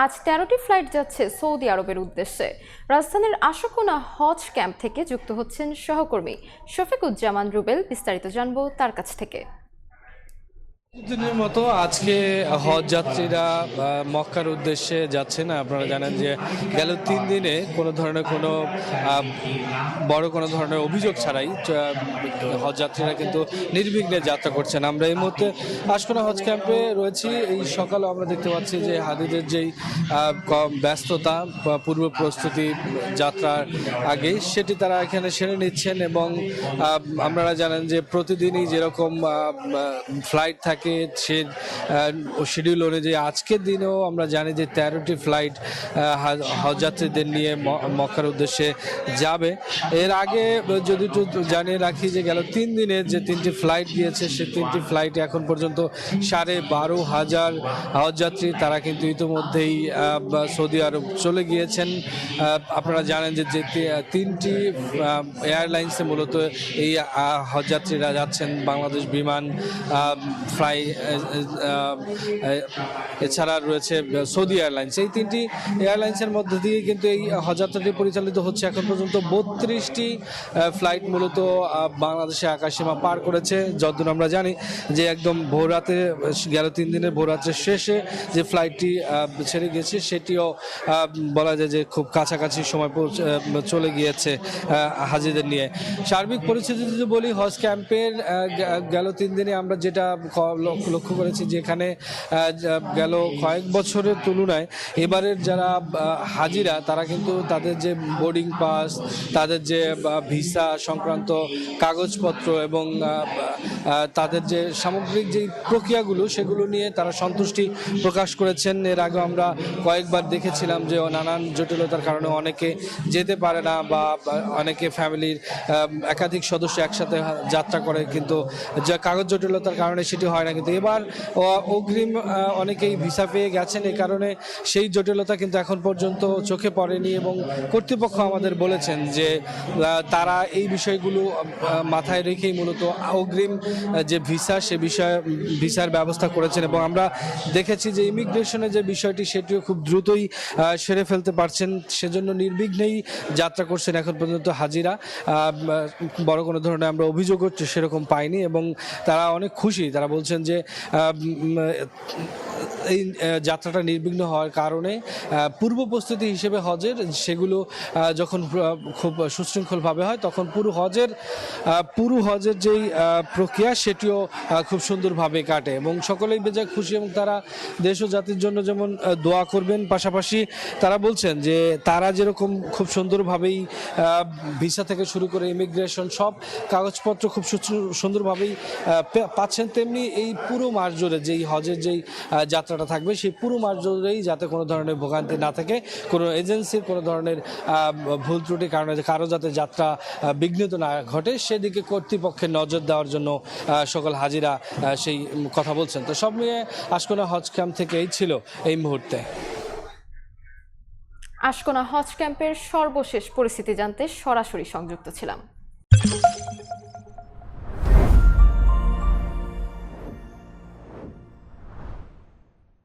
আজ ১৩টি ফ্লাইট যাচ্ছে সৌদি আরবের উদ্দেশ্যে। রাজধানীর আশকোনা হজ ক্যাম্প থেকে যুক্ত হচ্ছেন সহকর্মী শফিকুজ্জামান রুবেল। বিস্তারিত জানবো তার কাছ থেকে। দিনের মতো আজকে হজ যাত্রীরা মক্কার উদ্দেশ্যে যাচ্ছেন। আপনারা জানেন যে গেল 3 দিনে কোনো ধরনের বড় কোনো ধরনের অভিযোগ ছাড়াই হজ যাত্রীরা কিন্তু নির্বিঘ্নে যাত্রা করছেন। আমরা এই মুহূর্তে আশকোনা হজ ক্যাম্পে রয়েছি। এই সকালে আমরা দেখতে পাচ্ছি যে হাজিদের যেই ব্যস্ততা পূর্ব প্রস্তুতি যাত্রার আগে সেটি তারা এখানে সেরে নিচ্ছেন এবং আপনারা জানেন যে প্রতিদিনই যেরকম ফ্লাইট থাকে সে শিডিউল অনুযায়ী আজকের দিনেও আমরা জানি যে 13টি ফ্লাইট হজযাত্রীদের নিয়ে মক্কার উদ্দেশ্যে যাবে। এর আগে যদি একটু জানিয়ে রাখি যে গেল 3 দিনে যে 3টি ফ্লাইট গিয়েছে সে 3টি ফ্লাইটে এখন পর্যন্ত 12,500 হজযাত্রী তারা কিন্তু ইতিমধ্যেই সৌদি আরব চলে গিয়েছেন। আপনারা জানেন যে 3টি এয়ারলাইন্সে মূলত এই হজযাত্রীরা যাচ্ছেন। বাংলাদেশ বিমান, এছাড়া রয়েছে সৌদি এয়ারলাইন্স। এই 3টি এয়ারলাইন্সের মধ্যে দিয়ে কিন্তু এই হজযাত্রাটি পরিচালিত হচ্ছে। এখন পর্যন্ত 32টি ফ্লাইট মূলত বাংলাদেশে আকাশসীমা পার করেছে। যতদূর আমরা জানি যে একদম ভোররাতে গেল 3 দিনের ভোররাত্রের শেষে যে ফ্লাইটটি ছেড়ে গেছে সেটিও বলা যায় যে খুব কাছাকাছি সময় চলে গিয়েছে হাজিদের নিয়ে। সার্বিক পরিস্থিতি যদি বলি, হজ ক্যাম্পের গেল 3 দিনে আমরা যেটা লক্ষ্য করেছি যে এখানে গেল কয়েক বছরের তুলনায় এবারের যারা হাজিরা তারা কিন্তু তাদের যে বোর্ডিং পাস, তাদের যে ভিসা সংক্রান্ত কাগজপত্র এবং তাদের যে সামগ্রিক যে প্রক্রিয়াগুলো সেগুলো নিয়ে তারা সন্তুষ্টি প্রকাশ করেছেন। এর আগে আমরা কয়েকবার দেখেছিলাম যে নানান জটিলতার কারণে অনেকে যেতে পারে না বা অনেকে ফ্যামিলির একাধিক সদস্য একসাথে যাত্রা করে কিন্তু যা কাগজ জটিলতার কারণে সেটি হয় না। কিন্তু এবার অগ্রিম অনেকেই ভিসা পেয়ে গেছেন, এই কারণে সেই জটিলতা কিন্তু এখন পর্যন্ত চোখে পড়েনি এবং কর্তৃপক্ষ আমাদের বলেছেন যে তারা এই বিষয়গুলো মাথায় রেখেই মূলত অগ্রিম যে ভিসা সে ভিসার ব্যবস্থা করেছেন এবং আমরা দেখেছি যে ইমিগ্রেশনের যে বিষয়টি সেটিও খুব দ্রুতই সেরে ফেলতে পারছেন। সেজন্য নির্বিঘ্নেই যাত্রা করছেন এখন পর্যন্ত হাজিরা। বড় কোনো ধরনের আমরা অভিযোগ হচ্ছে সেরকম পাইনি এবং তারা অনেক খুশি। তারা বলছেন যে এই যাত্রাটা নির্বিঘ্ন হওয়ার কারণে পূর্ব প্রস্তুতি হিসেবে হজের সেগুলো যখন খুব সুশৃঙ্খলভাবে হয় তখন পুরো হজের যেই প্রক্রিয়া সেটিও খুব সুন্দরভাবে কাটে এবং সকলেই বেজায় খুশি এবং তারা দেশ ও জাতির জন্য যেমন দোয়া করবেন, পাশাপাশি তারা বলছেন যে তারা যেরকম খুব সুন্দরভাবেই ভিসা থেকে শুরু করে ইমিগ্রেশন সব কাগজপত্র খুব সুন্দরভাবেই পাচ্ছেন, তেমনি এই পুরো মাস জুড়ে যেই হজের যেই যাত্রাটা থাকবে সেই পুরো মাস জুড়েই যাতে কোনো ধরনের ভোগান্তি না থাকে, কোনো এজেন্সির কোনো ধরনের ভুল ত্রুটির কারণে কারো যাতে যাত্রা বিঘ্নিত না ঘটে সেদিকে কর্তৃপক্ষের নজর দেওয়ার জন্য সকল হাজিরা সেই কথা বলছেন। তো সব মিলিয়ে আশকোনা হজ ক্যাম্প থেকে এই ছিল এই মুহূর্তে। আশকোনা হজ ক্যাম্পের সর্বশেষ পরিস্থিতি জানতে সরাসরি সংযুক্ত ছিলাম।